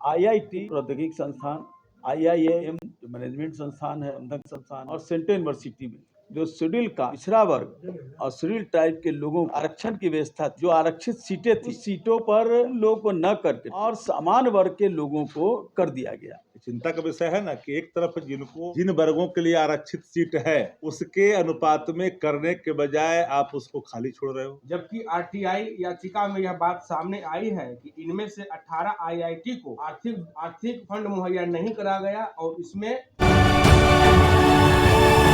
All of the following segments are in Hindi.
आईआईटी प्रौद्योगिकी संस्थान, आईआईएम जो मैनेजमेंट संस्थान है, प्रबंधन संस्थान और सेंट्रल यूनिवर्सिटी में जो शेड्यूल का पिछड़ा वर्ग और शेड्यूल ट्राइब के लोगों को आरक्षण की व्यवस्था थी, जो आरक्षित सीटें थी, सीटों पर लोगों को न करके और समान वर्ग के लोगों को कर दिया गया। चिंता का विषय है ना कि एक तरफ जिन वर्गों के लिए आरक्षित सीट है उसके अनुपात में करने के बजाय आप उसको खाली छोड़ रहे हो। जबकि आरटीआई याचिका में यह बात सामने आई है कि इनमें से 18 आईआईटी को आर्थिक फंड मुहैया नहीं करा गया और इसमें।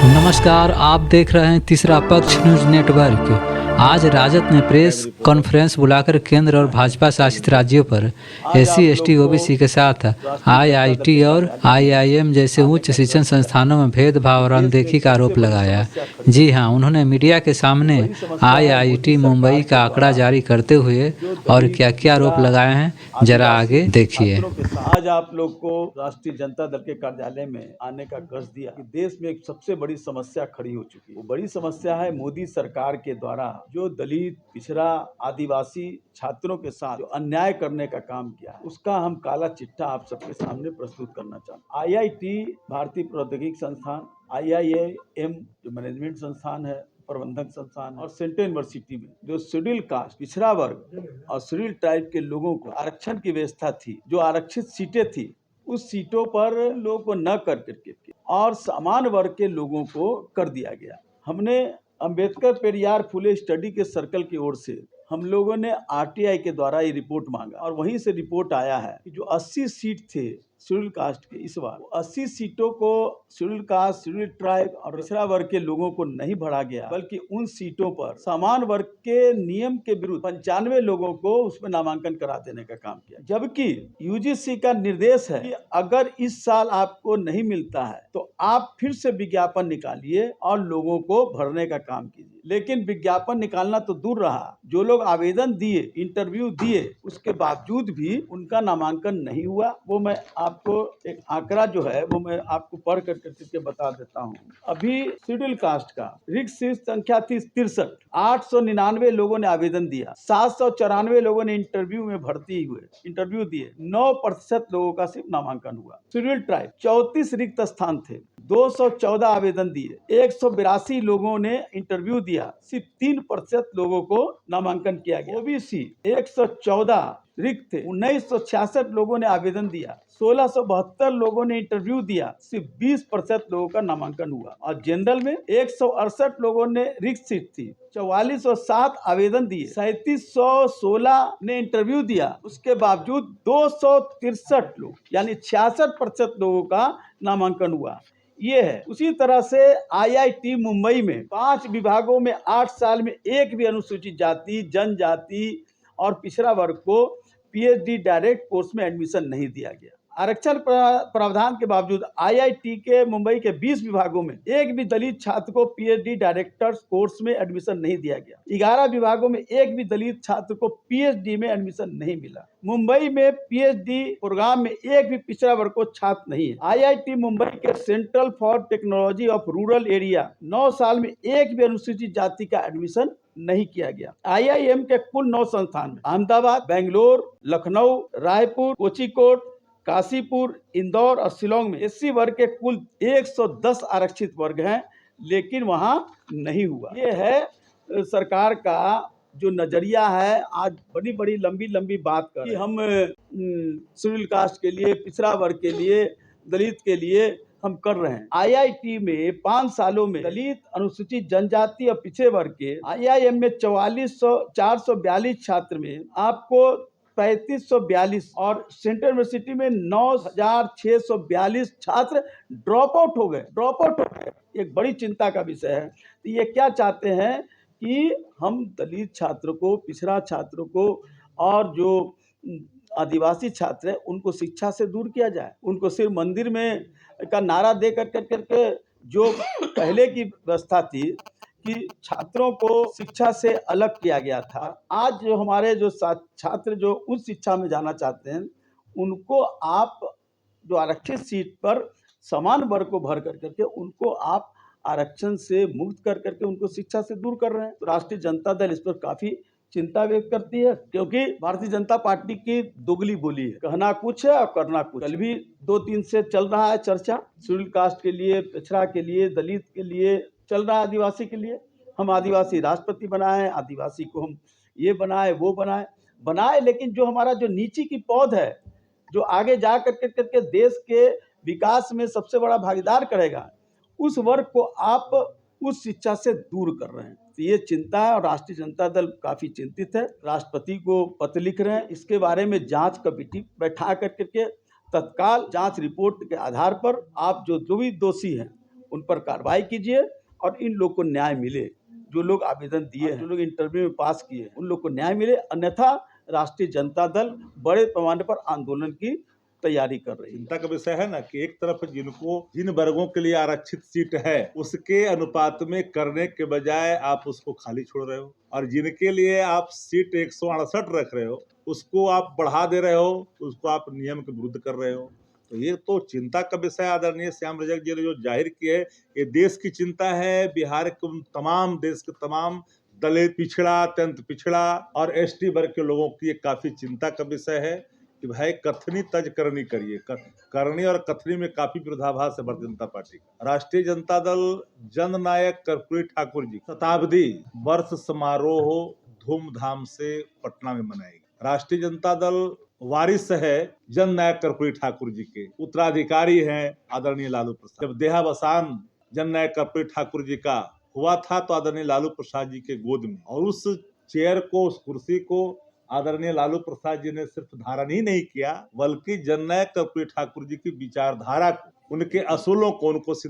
नमस्कार, आप देख रहे हैं तीसरा पक्ष न्यूज नेटवर्क। आज राजद ने प्रेस कॉन्फ्रेंस बुलाकर केंद्र और भाजपा शासित राज्यों पर एससी, एसटी, ओबीसी के साथ आईआईटी और आईआईएम जैसे उच्च शिक्षण संस्थानों में भेदभाव और अनदेखी का आरोप लगाया। जी हां, उन्होंने मीडिया के सामने आईआईटी मुंबई का आंकड़ा जारी करते हुए और क्या क्या आरोप लगाए हैं, जरा आगे देखिए। आज आप लोग को राष्ट्रीय जनता दल के कार्यालय में आने का कष्ट दिया कि देश में एक सबसे बड़ी समस्या खड़ी हो चुकी है। वो बड़ी समस्या है मोदी सरकार के द्वारा जो दलित, पिछड़ा, आदिवासी छात्रों के साथ जो अन्याय करने का काम किया है, उसका हम काला चिट्ठा आप सबके सामने प्रस्तुत करना चाहते हैं। आईआईटी भारतीय प्रौद्योगिकी संस्थान, आईआईएम जो मैनेजमेंट संस्थान है, प्रबंधन संस्थान और सेंट्रल यूनिवर्सिटी में जो शेड्यूल कास्ट, पिछड़ा वर्ग और शेड्यूल ट्राइब के लोगों को आरक्षण की व्यवस्था थी, जो आरक्षित सीटें थी, उस सीटों पर लोगों को न करके और समान वर्ग के लोगों को कर दिया गया। हमने अंबेडकर पेरियार फुले स्टडी के सर्कल की ओर से हम लोगों ने आरटीआई के द्वारा ये रिपोर्ट मांगा और वहीं से रिपोर्ट आया है कि जो 80 सीट थे शेड्यूल कास्ट के, इस बार 80 सीटों को शेड्यूल कास्ट, शेड्यूल ट्राइब और पिछड़ा वर्ग के लोगों को नहीं भरा गया, बल्कि उन सीटों पर समान वर्ग के नियम के विरुद्ध 95 लोगों को उसमें नामांकन करा देने का काम किया। जबकि यूजीसी का निर्देश है कि अगर इस साल आपको नहीं मिलता है तो आप फिर से विज्ञापन निकालिए और लोगों को भरने का काम कीजिए। लेकिन विज्ञापन निकालना तो दूर रहा, जो लोग आवेदन दिए, इंटरव्यू दिए, उसके बावजूद भी उनका नामांकन नहीं हुआ। वो मैं आपको एक आंकड़ा जो है वो मैं आपको पढ़ करके बता देता हूँ। अभी शेड्यूल कास्ट का रिक्त सीट संख्या थी 63, 899 लोगों ने आवेदन दिया, 794 लोगों ने इंटरव्यू में भर्ती हुए, इंटरव्यू दिए, 9% लोगों का सिर्फ नामांकन हुआ। शेड्यूल ट्राइब 34 रिक्त स्थान थे, 214 आवेदन दिए, 182 लोगों ने इंटरव्यू दिया, सिर्फ 3% लोगों को नामांकन किया गया। ओबीसी 114 रिक्त थे, 1966 लोगों ने आवेदन दिया, 1672 लोगों ने इंटरव्यू दिया, सिर्फ 20% लोगों का नामांकन हुआ। और जनरल में 168 लोगों ने रिक्त सीट थी, 4407 आवेदन दिए, 3716 ने इंटरव्यू दिया, उसके बावजूद 263 लोग यानी 66% लोगों का नामांकन हुआ। ये है। उसी तरह से आईआईटी मुंबई में 5 विभागों में 8 साल में एक भी अनुसूचित जाति, जनजाति और पिछड़ा वर्ग को पीएचडी डायरेक्ट कोर्स में एडमिशन नहीं दिया गया। आरक्षण प्रावधान के बावजूद आईआईटी के मुंबई के 20 विभागों में एक भी दलित छात्र को पीएचडी डायरेक्टर्स कोर्स में एडमिशन नहीं दिया गया। 11 विभागों में एक भी दलित छात्र को पीएचडी में एडमिशन नहीं मिला। मुंबई में पीएचडी प्रोग्राम में एक भी पिछड़ा वर्ग को छात्र नहीं है। आईआईटी मुंबई के central for technology of rural area 9 साल में एक भी अनुसूचित जाति का एडमिशन नहीं किया गया। आईआईएम के कुल 9 संस्थान में अहमदाबाद, बेंगलोर, लखनऊ, रायपुर, कोझिकोड, काशीपुर, इंदौर और शिलोंग में एससी वर्ग के कुल 110 आरक्षित वर्ग हैं, लेकिन वहां नहीं हुआ। ये है सरकार का जो नजरिया है। आज बड़ी बड़ी लंबी बात कर कि हम शेड्यूल कास्ट के लिए, पिछड़ा वर्ग के लिए, दलित के लिए हम कर रहे हैं। आईआईटी में 5 सालों में दलित, अनुसूचित जनजाति और पिछड़े वर्ग के आईआईएम में 442 छात्र में आपको 3542 और सेंट्रल यूनिवर्सिटी में 9642 छात्र ड्रॉप आउट हो गए। एक बड़ी चिंता का विषय है। तो ये क्या चाहते हैं कि हम दलित छात्रों को, पिछड़ा छात्रों को और जो आदिवासी छात्र हैं उनको शिक्षा से दूर किया जाए। उनको सिर्फ मंदिर में का नारा दे करके जो पहले की व्यवस्था थी कि छात्रों को शिक्षा से अलग किया गया था, आज जो हमारे जो छात्र जो उच्च शिक्षा में जाना चाहते हैं उनको आप जो आरक्षित सीट पर समान वर्ग को भर करके उनको आप आरक्षण से मुक्त करके उनको शिक्षा से दूर कर रहे हैं। तो राष्ट्रीय जनता दल इस पर काफी चिंता व्यक्त करती है, क्योंकि भारतीय जनता पार्टी की दोगली बोली है, कहना कुछ है और करना कुछ। कल भी 2-3 से चल रहा है चर्चा, शेड्यूल कास्ट के लिए, पिछड़ा के लिए, दलित के लिए चल रहा है, आदिवासी के लिए। हम आदिवासी राष्ट्रपति बनाए, आदिवासी को हम ये बनाए वो बनाए, लेकिन जो हमारा जो नीचे की पौध है, जो आगे जा करके देश के विकास में सबसे बड़ा भागीदार करेगा, उस वर्ग को आप उस शिक्षा से दूर कर रहे हैं। तो ये चिंता है और राष्ट्रीय जनता दल काफी चिंतित है। राष्ट्रपति को पत्र लिख रहे हैं, इसके बारे में जांच कमेटी बैठा करके तत्काल जांच रिपोर्ट के आधार पर आप जो भी दोषी हैं उन पर कार्रवाई कीजिए और इन लोग को न्याय मिले। जो लोग आवेदन दिए हैं, जो लोग इंटरव्यू में पास किए हैं, उन लोग को न्याय मिले, अन्यथा राष्ट्रीय जनता दल बड़े पैमाने पर आंदोलन की तैयारी कर रही है। चिंता का विषय है ना कि एक तरफ जिन वर्गों के लिए आरक्षित सीट है उसके अनुपात में करने के बजाय आप उसको खाली छोड़ रहे हो, और जिनके लिए आप सीट 168 रख रहे हो उसको आप बढ़ा दे रहे हो, उसको आप नियम के विरुद्ध कर रहे हो। तो ये तो चिंता का विषय आदरणीय श्याम रजक जी ने जो जाहिर किया है, ये देश की चिंता है। बिहार के तमाम, देश के तमाम दलित, पिछड़ा, अत्यंत पिछड़ा और एसटी वर्ग के लोगों की ये काफी चिंता का विषय है कि भाई कथनी तज करनी करिए। करनी और कथनी में काफी विरोधाभास है भारतीय जनता पार्टी का। राष्ट्रीय जनता दल जननायक कर्पूरी ठाकुर जी शताब्दी वर्ष समारोह धूमधाम से पटना में मनाएगी। राष्ट्रीय जनता दल वारिस है जननायक कर्पूरी ठाकुर जी के, उत्तराधिकारी हैं आदरणीय लालू प्रसाद। जब देहावसान जननायक कर्पूरी ठाकुर जी का हुआ था तो आदरणीय लालू प्रसाद जी के गोद में, और उस चेयर को, उस कुर्सी को आदरणीय लालू प्रसाद जी ने सिर्फ धारण ही नहीं किया, बल्कि जननायक कर्पूरी ठाकुर जी की विचारधारा को, उनके असूलों को,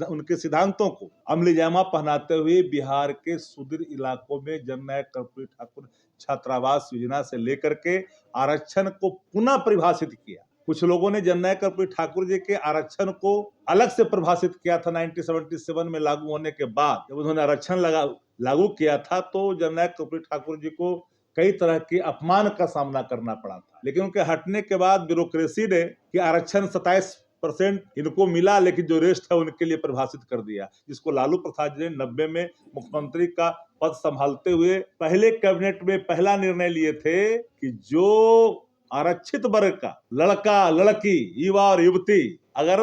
उनके सिद्धांतों को अमली जामा पहनाते हुए बिहार के सुदूर इलाकों में जननायक कर्पूरी ठाकुर छात्रावास योजना से लेकर के आरक्षण को पुनः परिभाषित किया। कुछ लोगों ने जननायक कर्पूरी ठाकुर जी के आरक्षण को अलग से परिभाषित किया था 1977 में लागू होने के बाद। जब उन्होंने आरक्षण लागू किया था तो जननायक कर्पूरी ठाकुर जी को कई तरह के अपमान का सामना करना पड़ा था, लेकिन उनके हटने के बाद ब्यूरोक्रेसी ने कि आरक्षण 27% इनको मिला, लेकिन जो रेस्ट है उनके लिए परिभाषित कर दिया, जिसको लालू प्रसाद जी ने 90 में मुख्यमंत्री का पद संभालते हुए पहले कैबिनेट में पहला निर्णय लिए थे कि जो आरक्षित वर्ग का लड़का, लड़की, युवा और युवती अगर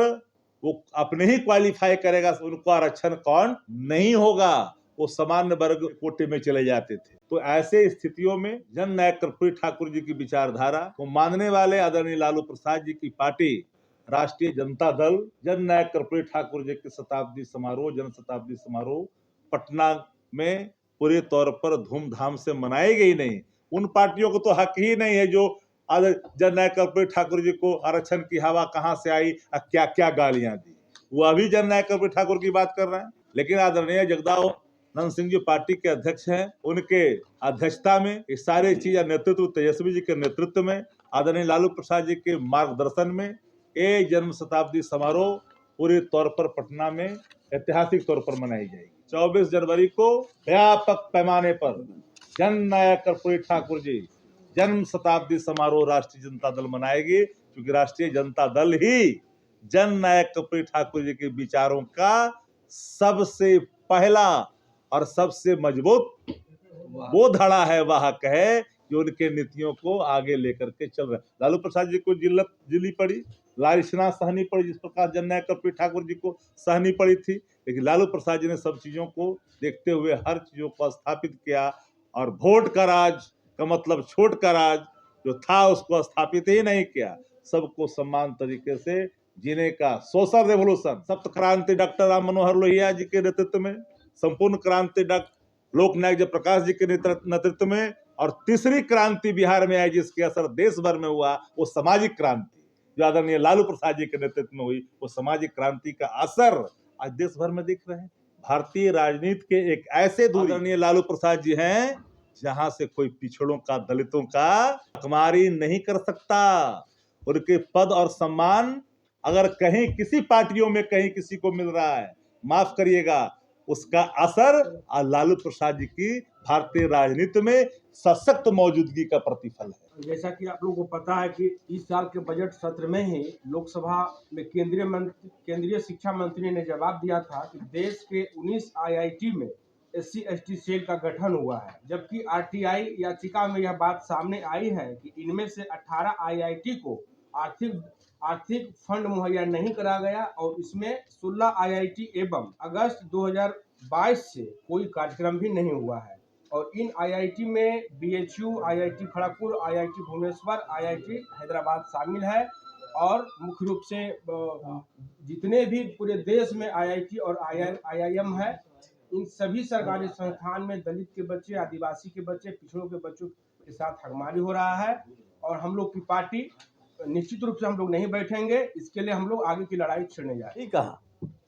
वो अपने ही क्वालिफाई करेगा तो उनको आरक्षण कौन नहीं होगा, वो सामान्य वर्ग कोटे में चले जाते थे। तो ऐसे स्थितियों में जननायक कर्पूरी ठाकुर जी की विचारधारा को मानने वाले आदरणीय लालू प्रसाद जी की पार्टी राष्ट्रीय जनता दल जननायक कर्पूरी ठाकुर जी के शताब्दी समारोह, जन शताब्दी समारोह पटना में पूरे तौर पर धूमधाम से मनाएगी ही नहीं। उन पार्टियों को तो हक ही नहीं है जो जननायक कर्पूरी ठाकुर जी को आरक्षण की हवा कहाँ से आई, क्या क्या गालियां दी, वो अभी जननायक कर्पूरी ठाकुर की बात कर रहे हैं। लेकिन आदरणीय जगदानंद सिंह जी पार्टी के अध्यक्ष हैं, उनके अध्यक्षता में ये सारी चीज, नेतृत्व तेजस्वी जी के नेतृत्व में, आदरणीय लालू प्रसाद जी के मार्गदर्शन में ये जन्म शताब्दी समारोह पूरे तौर पर पटना में ऐतिहासिक तौर पर मनाई जाएगी। 24 जनवरी को व्यापक पैमाने पर जननायक कर्पूरी ठाकुर जी जन्म शताब्दी समारोह राष्ट्रीय जनता दल मनाएगी, क्योंकि राष्ट्रीय जनता दल ही जननायक कर्पूरी ठाकुर जी के विचारों का सबसे पहला और सबसे मजबूत वो धड़ा है, वाहक है, जो उनके नीतियों को आगे लेकर के चल रहे हैं। लालू प्रसाद जी को जिल्लत झेलनी पड़ी, लारिशना सहनी पड़ी, जिस प्रकार जननायक कर्पूरी ठाकुर जी को सहनी पड़ी थी, लेकिन लालू प्रसाद जी ने सब चीजों को देखते हुए हर चीजों को स्थापित किया, और वोट का राज का मतलब छोट का राज जो था उसको स्थापित ही नहीं किया, सबको समान तरीके से जीने का सोशल रेवोल्यूशन, सप्त क्रांति डॉक्टर राम मनोहर लोहिया जी के नेतृत्व में, संपूर्ण क्रांति डॉक्टर लोकनायक जयप्रकाश जी के नेतृत्व में, और तीसरी क्रांति बिहार में आई जिसके असर देश भर में हुआ, वो सामाजिक क्रांति जो आदरणीय लालू प्रसाद जी के नेतृत्व में हुई, वो सामाजिक क्रांति का असर आज देश भर में दिख रहे हैं। भारतीय राजनीति के एक ऐसे आदरणीय लालू प्रसाद जी हैं जहां से कोई पिछड़ों का, दलितों का हकमारी नहीं कर सकता। उनके पद और सम्मान अगर कहीं किसी पार्टियों में कहीं किसी को मिल रहा है, माफ करिएगा, उसका असर लालू प्रसाद जी की भारतीय राजनीति में सशक्त मौजूदगी का प्रतिफल है। जैसा कि आप लोगों को पता है कि इस साल के बजट सत्र में ही लोकसभा में केंद्रीय शिक्षा मंत्री ने जवाब दिया था कि देश के 19 IIT में SC/ST सेल का गठन हुआ है, जबकि RTI याचिका में यह बात सामने आई है कि इनमें से 18 IIT को आर्थिक फंड मुहैया नहीं करा गया और इसमें 16 IIT एवं अगस्त 2022 से कोई कार्यक्रम भी नहीं हुआ है। और इन IIT में BHU, IIT Kharagpur, IIT Bhubaneswar, IIT Hyderabad शामिल है। और मुख्य रूप से जितने भी पूरे देश में IIT और IIM है, इन सभी सरकारी संस्थान में दलित के बच्चे, आदिवासी के बच्चे, पिछड़ों के बच्चों के साथ हगमारी हो रहा है। और हम लोग की पार्टी निश्चित रूप से हम लोग नहीं बैठेंगे, इसके लिए हम लोग आगे की लड़ाई छेड़ने जा रहे हैं। ठीक कहा,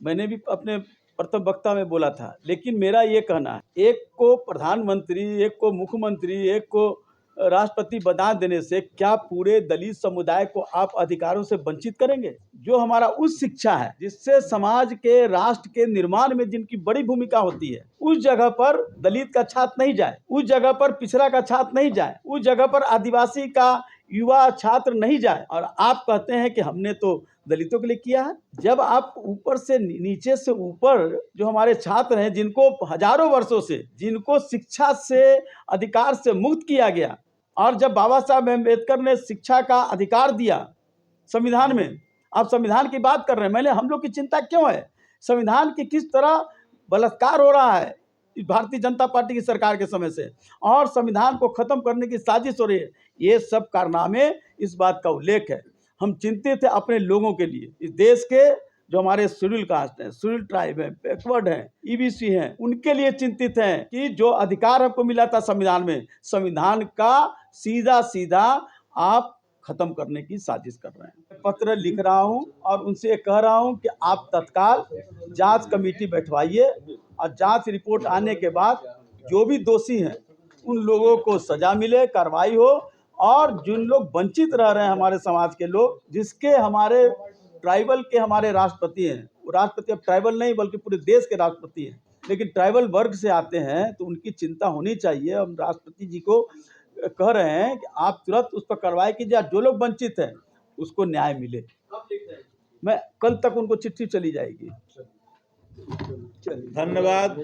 मैंने भी अपने प्रथम वक्ता में बोला था, लेकिन मेरा ये कहना है, एक को प्रधानमंत्री, एक को मुख्यमंत्री, एक को राष्ट्रपति बना देने से क्या पूरे दलित समुदाय को आप अधिकारों से वंचित करेंगे? जो हमारा उस शिक्षा है जिससे समाज के, राष्ट्र के निर्माण में जिनकी बड़ी भूमिका होती है, उस जगह पर दलित का छात्र नहीं जाए, उस जगह पर पिछड़ा का छात्र नहीं जाए, उस जगह पर आदिवासी का युवा छात्र नहीं जाए, और आप कहते हैं कि हमने तो दलितों के लिए किया है। जब आप ऊपर से नीचे से ऊपर जो हमारे छात्र हैं, जिनको हजारों वर्षों से, जिनको शिक्षा से, अधिकार से मुक्त किया गया, और जब बाबा साहब अम्बेडकर ने शिक्षा का अधिकार दिया संविधान में, आप संविधान की बात कर रहे हैं, हम लोग की चिंता क्यों है? संविधान की किस तरह बलात्कार हो रहा है भारतीय जनता पार्टी की सरकार के समय से, और संविधान को खत्म करने की साजिश हो रही है। ये सब कारनामे इस बात का उल्लेख है। हम चिंतित हैं अपने लोगों के लिए, इस देश के जो हमारे शेड्यूल कास्ट हैं, शेड्यूल ट्राइब हैं, बैकवर्ड हैं, EBC हैं, उनके लिए चिंतित हैं कि जो अधिकार हमको मिला था संविधान में, संविधान का सीधा सीधा आप खत्म करने की साजिश कर रहे हैं। पत्र लिख रहा हूं और उनसे कह रहा हूं कि आप तत्काल जांच कमेटी बैठवाइए, और जांच रिपोर्ट आने के बाद जो भी दोषी हैं उन लोगों को सजा मिले, कार्रवाई हो, और जिन लोग वंचित रह रहे हैं, हमारे समाज के लोग, जिसके हमारे ट्राइबल के हमारे राष्ट्रपति हैं, वो राष्ट्रपति अब ट्राइबल नहीं बल्कि पूरे देश के राष्ट्रपति हैं, लेकिन ट्राइबल वर्ग से आते हैं, तो उनकी चिंता होनी चाहिए। हम राष्ट्रपति जी को कह रहे हैं कि आप तुरंत उस पर कार्रवाई कीजिए, जो लोग वंचित हैं उसको न्याय मिले। मैं कल तक उनको चिट्ठी चली जाएगी। धन्यवाद।